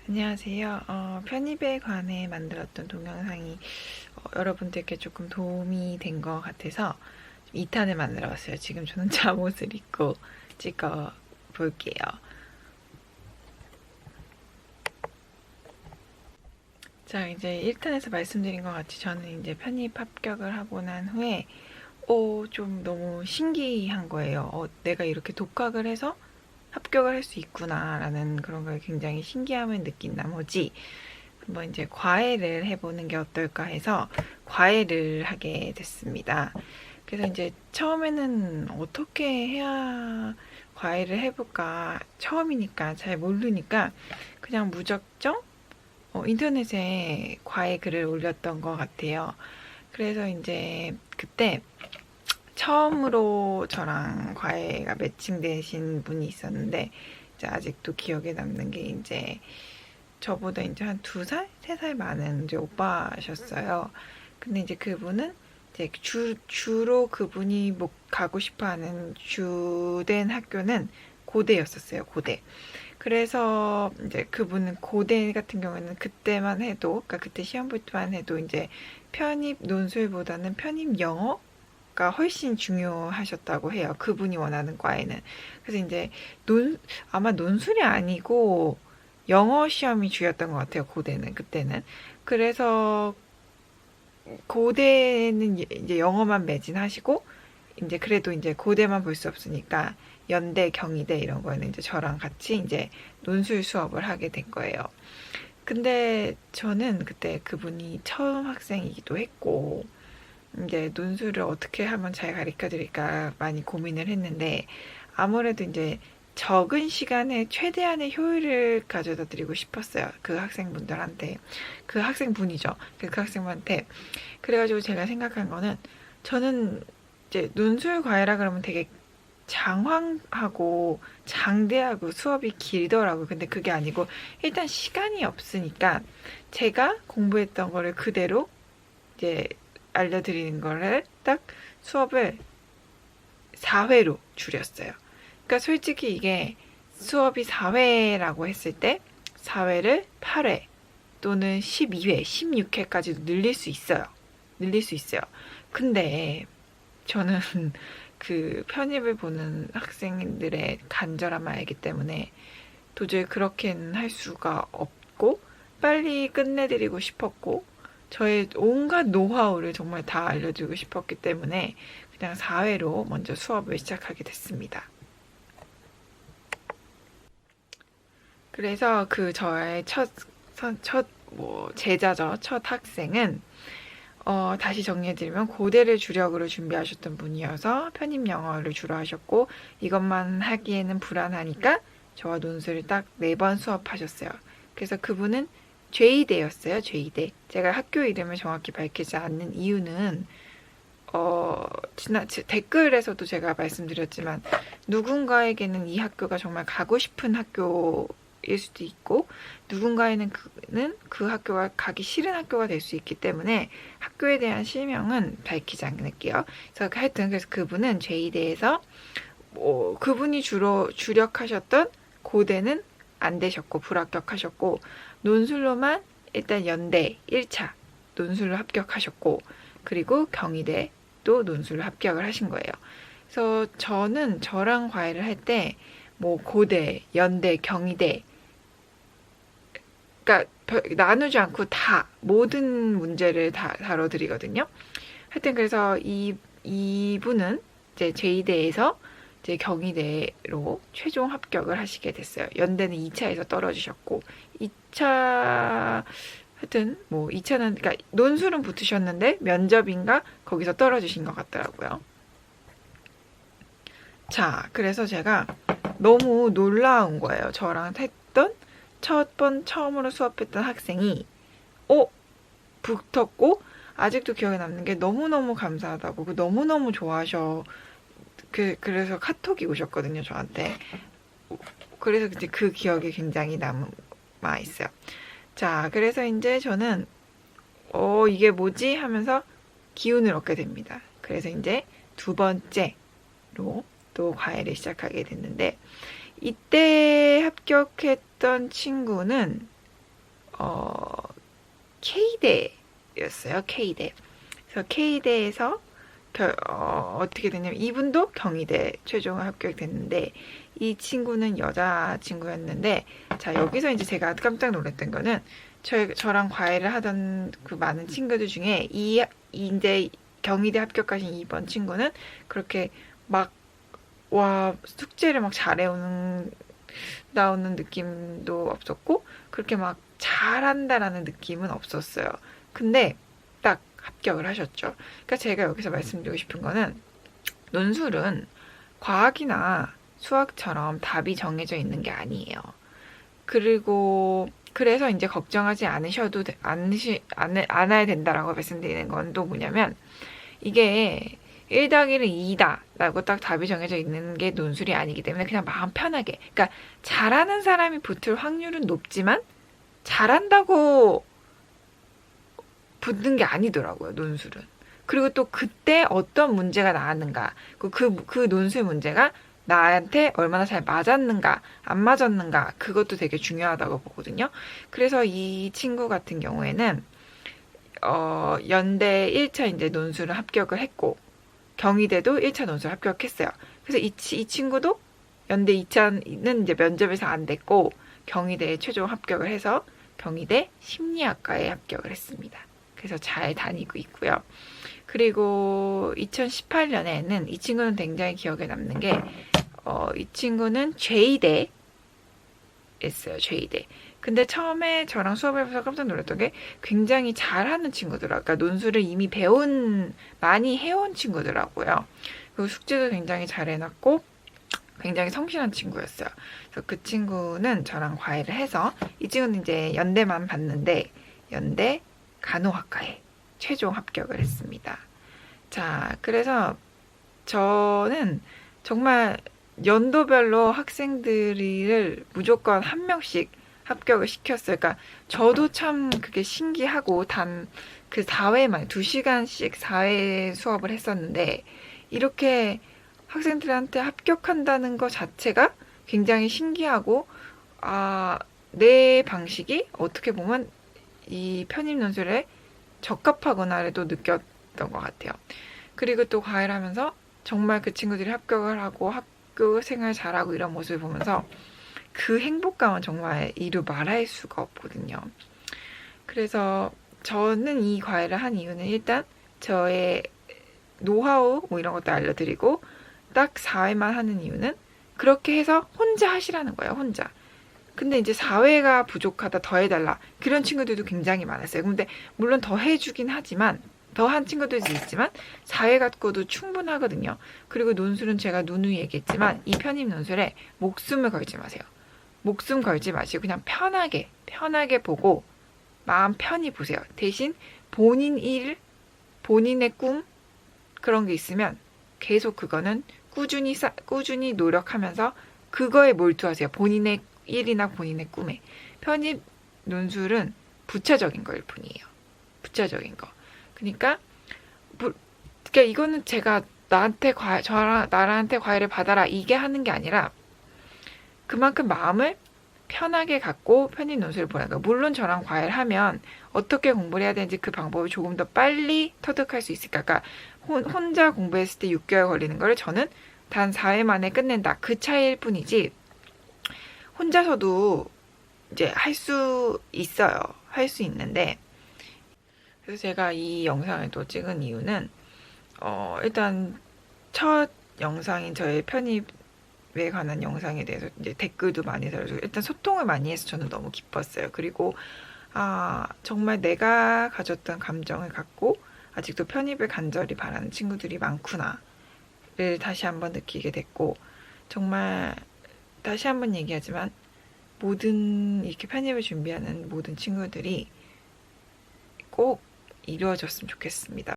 안녕하세요. 편입에 관해 만들었던 동영상이 여러분들께 조금 도움이 된 것 같아서 2탄을 만들어 봤어요. 지금 저는 잠옷을 입고 찍어 볼게요. 자, 이제 1탄에서 말씀드린 것 같이 저는 이제 편입 합격을 하고 난 후에 좀 너무 신기한 거예요. 내가 이렇게 독학을 해서 합격을 할 수 있구나라는 그런 걸 굉장히 신기함을 느낀 나머지 한번 이제 과외를 해보는 게 어떨까 해서 과외를 하게 됐습니다. 그래서 이제 처음에는 어떻게 해야 과외를 해볼까, 처음이니까 잘 모르니까 그냥 무작정 인터넷에 과외 글을 올렸던 것 같아요. 그래서 이제 그때 처음으로 저랑 과외가 매칭되신 분이 있었는데, 이제 아직도 기억에 남는 게 이제 저보다 이제 한 2살? 3살 많은 이제 오빠셨어요. 근데 이제 그분은 이제 주로 그분이 뭐 가고 싶어 하는 주된 학교는 고대였었어요, 고대. 그래서 이제 그분은 고대 같은 경우에는 그때만 해도, 그러니까 그때 시험 볼 때만 해도 이제 편입 논술보다는 편입 영어가 훨씬 중요하셨다고 해요. 그분이 원하는 과에는. 그래서 이제 아마 논술이 아니고 영어 시험이 주였던 것 같아요. 고대는 그때는. 그래서 고대는 이제 영어만 매진하시고 이제 그래도 이제 고대만 볼 수 없으니까 연대, 경희대 이런 거에는 이제 저랑 같이 이제 논술 수업을 하게 된 거예요. 근데 저는 그때 그분이 처음 학생이기도 했고 이제 논술을 어떻게 하면 잘 가르쳐 드릴까 많이 고민을 했는데 아무래도 이제 적은 시간에 최대한의 효율을 가져다 드리고 싶었어요. 그 학생분들한테. 그 학생분이죠. 그 학생분한테. 그래가지고 제가 생각한 거는 저는 이제 논술 과외라 그러면 되게 장황하고 장대하고 수업이 길더라고요. 근데 그게 아니고 일단 시간이 없으니까 제가 공부했던 거를 그대로 이제 알려드리는 거를 딱 수업을 4회로 줄였어요. 그러니까 솔직히 이게 수업이 4회라고 했을 때 4회를 8회 또는 12회, 16회까지도 늘릴 수 있어요. 늘릴 수 있어요. 근데 저는 그 편입을 보는 학생들의 간절함을 알기 때문에 도저히 그렇게는 할 수가 없고 빨리 끝내드리고 싶었고 저의 온갖 노하우를 정말 다 알려주고 싶었기 때문에 그냥 4회로 먼저 수업을 시작하게 됐습니다. 그래서 그 저의 제자죠. 첫 학생은 다시 정리해드리면 고대를 주력으로 준비하셨던 분이어서 편입 영어를 주로 하셨고 이것만 하기에는 불안하니까 저와 논술을 딱 4번 수업하셨어요. 그래서 그분은 제2대였어요. 제2대. 제가 학교 이름을 정확히 밝히지 않는 이유는 댓글에서도 제가 말씀드렸지만 누군가에게는 이 학교가 정말 가고 싶은 학교일 수도 있고 누군가에는 그 학교가 가기 싫은 학교가 될 수 있기 때문에 학교에 대한 실명은 밝히지 않을게요. 그래서 하여튼 그래서 그분은 제2대에서 그분이 주로 주력하셨던 고대는 안 되셨고 불합격하셨고 논술로만 일단 연대 1차 논술로 합격하셨고 그리고 경희대 또 논술로 합격을 하신 거예요. 그래서 저는 저랑 과외를 할 때 뭐 고대, 연대, 경희대 그러니까 나누지 않고 다 모든 문제를 다 다뤄드리거든요. 하여튼 그래서 이분은 이제 제2대에서 이제 경희대로 최종 합격을 하시게 됐어요. 연대는 2차에서 떨어지셨고 2차 하여튼 뭐 2차는 그러니까 논술은 붙으셨는데 면접인가 거기서 떨어지신 것 같더라고요. 자, 그래서 제가 너무 놀라운 거예요. 저랑 했던 처음으로 수업했던 학생이 붙었고 아직도 기억에 남는 게 너무너무 감사하다고 너무너무 좋아하셔. 그래서 카톡이 오셨거든요, 저한테. 그래서 이제 그 기억이 굉장히 남아 있어요. 자, 그래서 이제 저는 이게 뭐지? 하면서 기운을 얻게 됩니다. 그래서 이제 2번째로 또 과외를 시작하게 됐는데 이때 합격했던 친구는 K대였어요. K대. 그래서 K대에서 어떻게 됐냐면 이분도 경희대 최종 합격됐는데 이 친구는 여자 친구였는데 자 여기서 이제 제가 깜짝 놀랐던 거는 저랑 과외를 하던 그 많은 친구들 중에 이제 경희대 합격하신 2번 친구는 그렇게 막 와 숙제를 막 잘해오는 나오는 느낌도 없었고 그렇게 막 잘한다라는 느낌은 없었어요. 근데 딱 합격을 하셨죠. 그러니까 제가 여기서 말씀드리고 싶은 거는 논술은 과학이나 수학처럼 답이 정해져 있는 게 아니에요. 그리고 그래서 이제 걱정하지 않아야 된다라고 말씀드리는 건 또 뭐냐면 이게 1-1은 2다 라고 딱 답이 정해져 있는 게 논술이 아니기 때문에 그냥 마음 편하게 그러니까 잘하는 사람이 붙을 확률은 높지만 잘한다고 붙는 게 아니더라고요, 논술은. 그리고 또 그때 어떤 문제가 나왔는가, 그 논술 문제가 나한테 얼마나 잘 맞았는가, 안 맞았는가, 그것도 되게 중요하다고 보거든요. 그래서 이 친구 같은 경우에는, 연대 1차 이제 논술을 합격을 했고, 경희대도 1차 논술 합격했어요. 그래서 이 친구도 연대 2차는 이제 면접에서 안 됐고, 경희대에 최종 합격을 해서 경희대 심리학과에 합격을 했습니다. 그래서 잘 다니고 있고요. 그리고 2018년에는 이 친구는 굉장히 기억에 남는 게 이 친구는 죄의대 했어요. 죄의대. 근데 처음에 저랑 수업을 해서 깜짝 놀랐던 게 굉장히 잘하는 친구더라고요. 그러니까 논술을 이미 많이 해온 친구더라고요. 그리고 숙제도 굉장히 잘 해놨고 굉장히 성실한 친구였어요. 그래서 그 친구는 저랑 과외를 해서 이 친구는 이제 연대만 봤는데 연대 간호학과에 최종 합격을 했습니다. 자, 그래서 저는 정말 연도별로 학생들을 무조건 한 명씩 합격을 시켰어요. 그러니까 저도 참 그게 신기하고 단 그 4회만 2시간씩 4회 수업을 했었는데 이렇게 학생들한테 합격한다는 것 자체가 굉장히 신기하고 내 방식이 어떻게 보면 이 편입 논술에 적합하구나를 또 느꼈던 것 같아요. 그리고 또 과외를 하면서 정말 그 친구들이 합격을 하고 학교 생활 잘하고 이런 모습을 보면서 그 행복감은 정말 이루 말할 수가 없거든요. 그래서 저는 이 과외를 한 이유는 일단 저의 노하우 뭐 이런 것도 알려드리고 딱 4회만 하는 이유는 그렇게 해서 혼자 하시라는 거예요. 혼자. 근데 이제 4회가 부족하다 더 해달라 그런 친구들도 굉장히 많았어요. 근데 물론 더 해주긴 하지만 더 한 친구들도 있지만 4회 갖고도 충분하거든요. 그리고 논술은 제가 누누이 얘기했지만 이 편입 논술에 목숨을 걸지 마세요. 목숨 걸지 마시고 그냥 편하게 보고 마음 편히 보세요. 대신 본인 일, 본인의 꿈 그런 게 있으면 계속 그거는 꾸준히 노력하면서 그거에 몰두하세요. 본인의 일이나 본인의 꿈에. 편입 논술은 부차적인 거일 뿐이에요. 부차적인 거. 그러니까 이거는 제가 나한테 과외를 받아라 이게 하는 게 아니라 그만큼 마음을 편하게 갖고 편입 논술을 보는 거예요. 물론 저랑 과외를 하면 어떻게 공부를 해야 되는지 그 방법을 조금 더 빨리 터득할 수 있을까. 그러니까 혼자 공부했을 때 6개월 걸리는 거를 저는 단 4회 만에 끝낸다. 그 차이일 뿐이지 혼자서도 이제 할 수 있어요. 할 수 있는데 그래서 제가 이 영상을 또 찍은 이유는 일단 첫 영상인 저의 편입에 관한 영상에 대해서 이제 댓글도 많이 달아주고 일단 소통을 많이 해서 저는 너무 기뻤어요. 그리고 정말 내가 가졌던 감정을 갖고 아직도 편입을 간절히 바라는 친구들이 많구나를 다시 한번 느끼게 됐고 정말 다시 한번 얘기하지만 이렇게 편입을 준비하는 모든 친구들이 꼭 이루어졌으면 좋겠습니다.